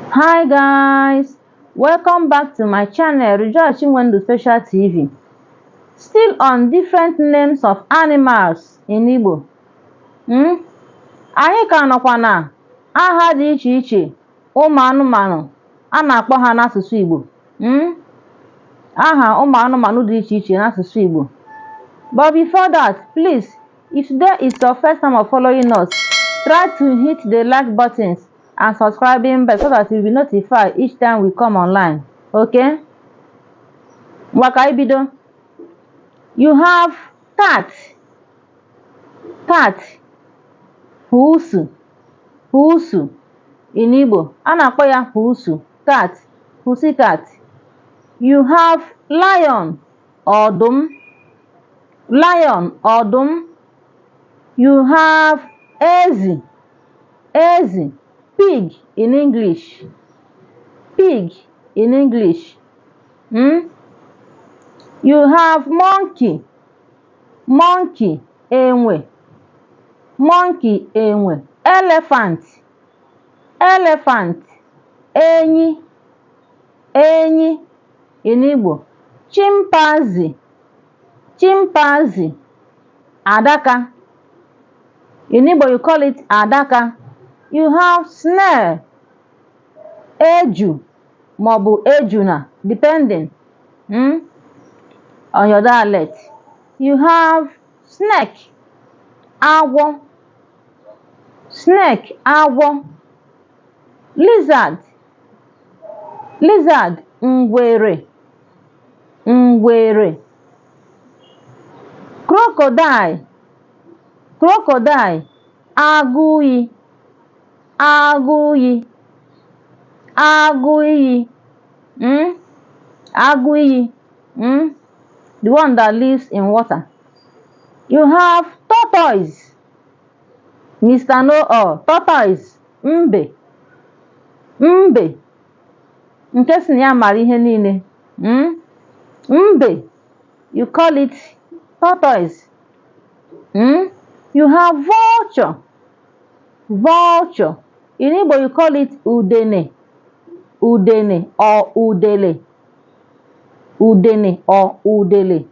Hi guys, welcome back to my channel Rejoice Chinwendu Special TV. Still on different names of animals in Igbo. Anyị ka nọkwa na aha dị iche iche ụmụ anụmanụ a na-akpọ ha n'asụsụ Igbo. Aha ụmụ anụmanụ dị iche iche n'asụsụ Igbo. But before that, please, if today is your first time of following us, try to hit the like buttons and subscribing bell so that you'll be notified each time we come online. Okay? Waka ibido. You have cat. Cat. Pusu. Pusu. In Igbo, a na-akpọ ya pusu. Cat. Pussycat. You have lion. Ọdụm. Lion. Ọdụm. You have ezi. Ezi. Pig in English. Pig in English. You have monkey. Monkey. Enwe. Monkey. Enwe. Elephant. Elephant. Enyi. Enyi in Igbo. Chimpanzee. Chimpanzee. Adaka. In Igbo you call it adaka. You have snail. Eju maọbụ ejuna, depending on your dialect. You have snake. Agwọ. Snake. Agwọ. Lizard. Lizard. Ngwere. Ngwere. Crocodile. Crocodile. Agụiyi. Agụiyi. Agụiyi. Agụiyi. The one that lives in water. You have tortoise. Mr. Know-all. Tortoise. Mbe. Mbe. Nke si na ya mara ihe niile. Mbe. You call it tortoise. You have vulture. Vulture. In Igbo you call it udene. Udene or udele. Udene or udele.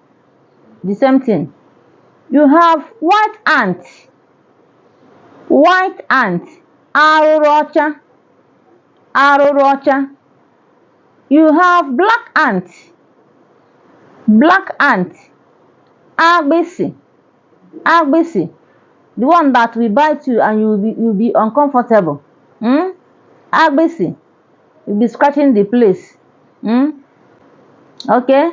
The same thing. You have white ant. White ant. Arụrụ ọcha. Arụrụ ọcha. You have black ant. Black ant. Agbịsị. Agbịsị. The one that will bite you and you'll be uncomfortable. Agbịsị. You'll be scratching the place. Okay?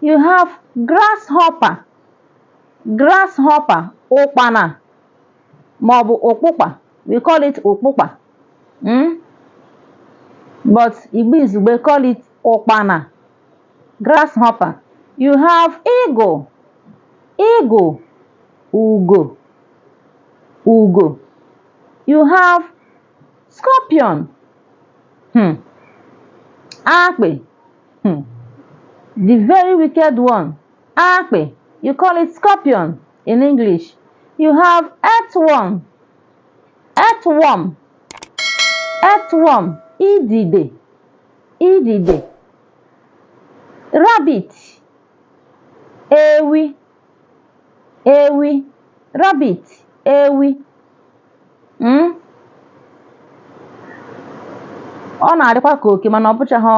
You have grasshopper. Grasshopper. Ụkpana. Maọbụ ụkpụkpa. We call it ụkpụkpa. But Igbo call it ụkpana. Grasshopper. You have eagle. Eagle. Ugo. Ugo. You have scorpion. Akpe. The very wicked one. Akpe. You call it scorpion in English. You have earthworm. Earthworm. Earthworm. Idide. Idide. Rabbit. Ewi. Ewi. Rabbit. Ewi. Ọ na-adịkwa ka oke mana ọ bụchaghị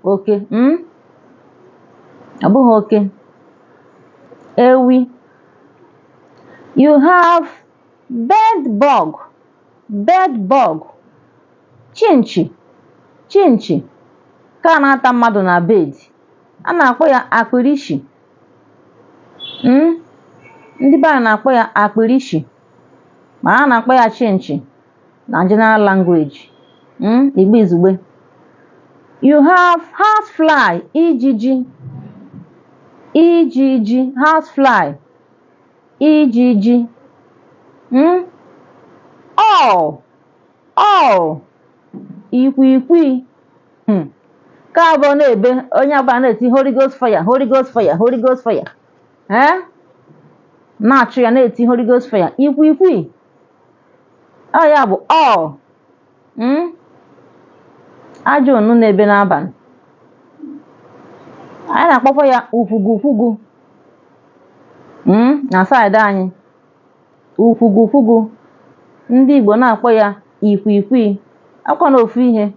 oke. Ọ bụghị oke. Ewi. You have bed bug. Bed bug. Chinchi. Chinchi. Ka na-ata mmadụ na bed. A na-akpọ ya akpịrịshi. Ndị be anyị na-akpọ ya akpịrịshi. Ma a na-akpọ ya chinchi na general language. Igbo izugbe. You have housefly. Ijiji. Ijiji. Housefly. Ijiji. All. Ikwiikwi. Ka abụọ na-ebe onye abụọ na-eti Holy Ghost fire. Holy Ghost fire. Holy Ghost fire. Na-achụ ya na-eti Holy Ghost fire. Ikwiikwi. Ọ ya bụ all. Ajọ unu na-ebe n'abalị. Anyị na-akpọkwa ya ufugufugu na saịdị anyị. Ufugufugu. Ndị Igbo na-akpọ ya ikwikwii. Akwa na ofu ihe.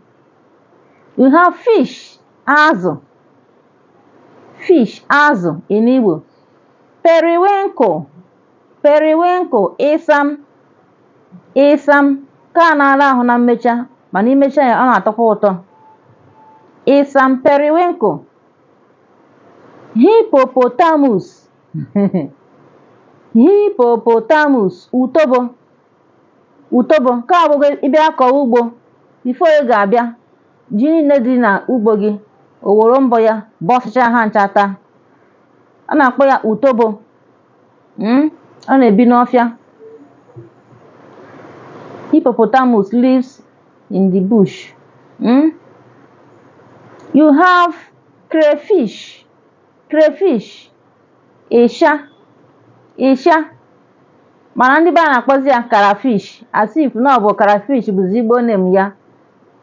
We have fish, azụ. Fish, azụ in Igbo. Periwinkle. Periwinkle, ịsam. Ịsam. Ka a na-ara ahụ na mmecha, mana imecha ya ọ na-atọkwa ụtọ. Ịsam, periwinkle. Hippopotamus. Hippopotamus, utobo. Utobo. Ka abụghị ịbịa kọọ ugbo, bifo ị ga-abịa, ji niile dị na ugbo gị, o were mbọ ya bọsịcha ha nchata. A na-akpọ ya utobo. Ọ na-ebi n'ọfịa. Hippopotamus lives in the bush. You have crayfish. Crayfish. Ịsha. Ịsha. Mana ndị be a na-akpọzi ya carafish, as if na ọ bụ carafish bụzi Igbo name ya.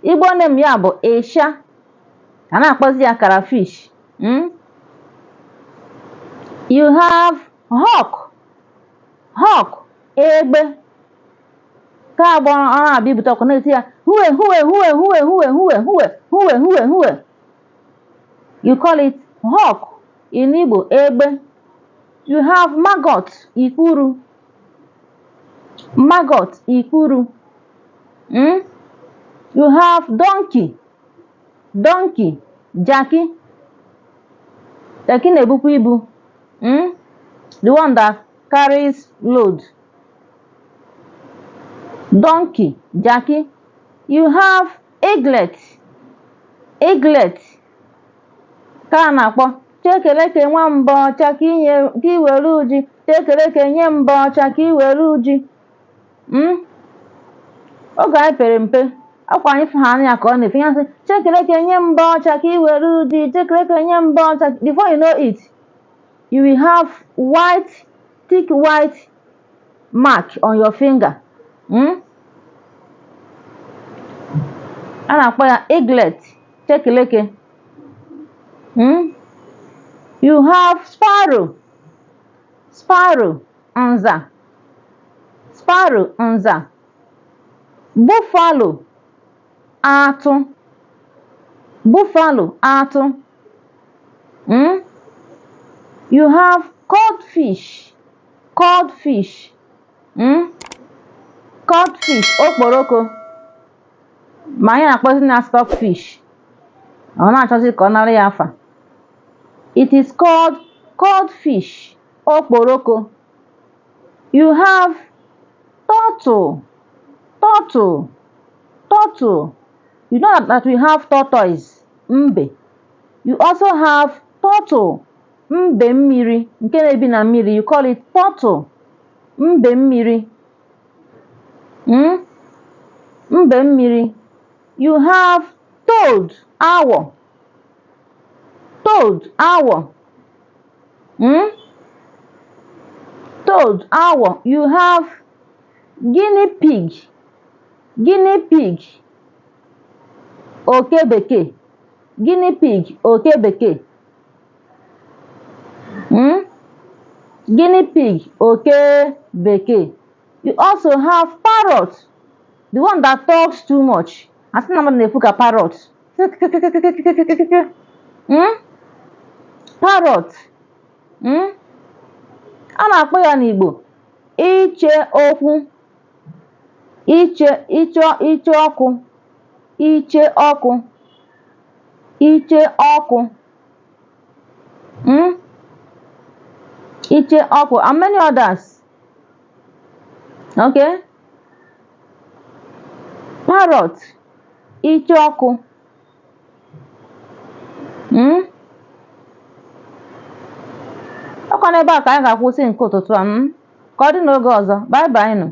Igbo name ya bụ ịsha. A na-akpọzi ya carafish. You have hawk. Hawk, egbe. Ka abụ ọ na-abịa ibute ọkụ na-eti ya huwe huwe huwe huwe huwe huwe huwe huwe huwe huwe. You call it hawk in Igbo, egbe. You have maggot, ikpuru. Maggot, ikpuru. You have donkey. Donkey, jaki. Jaki na-ebukwa ibu. The one that carries load. Donkey, jaki. You have eaglet. Eaglet. Ka a na-akpọ chekeleke nwamba ọcha ka iwere uji. Chekeleke nye mba ọcha ka iwere uji. Oge anyị pere mpe, akwa anyị fụha anya ka ọ na-efe ya sị chekeleke nye mba ọcha ka iwere uji. Chekeleke nye mba ọcha. Before you know it, you will have thick white mark on your finger. A na-akpọ ya eaglet, chekeleke. You have sparrow. Sparrow, nza. Sparrow, nza. Buffalo, atụ. Buffalo, atụ. You have codfish. Codfish. Codfish, okporoko. Ma anyị na-akpọzi na stockfish. Ọ na-achọzi ka ọ nara ya afa. It is called codfish, okporoko. You have turtle. Turtle. Turtle. You know that we have tortoise, mbe. You also have turtle, mbe mmiri, nke na-ebi na mmiri. You call it turtle, mbe mmiri. Mbe mmiri. You have toad, awọ. Toad, awọ. Toad, awọ. You have guinea pig. Guinea pig, oke bekee. Guinea pig, oke bekee. Guinea pig, oke bekee. You also have parrot, the one that talks too much. Asị na mmadụ na-ekwu ka parrot. Parrot. A na-akpọ ya n'Igbo iche okwu. Iche ọkụ. Iche ọkụ. Iche ọkụ. Iche ọkụ, and many others. Okay? Parrot, iche ọkụ. Ọkwa n'ebe a ka anyị ga-akwụsị nke ụtụtụ a. Ka ọ dị n'oge ọzọ. Bye bye nụ.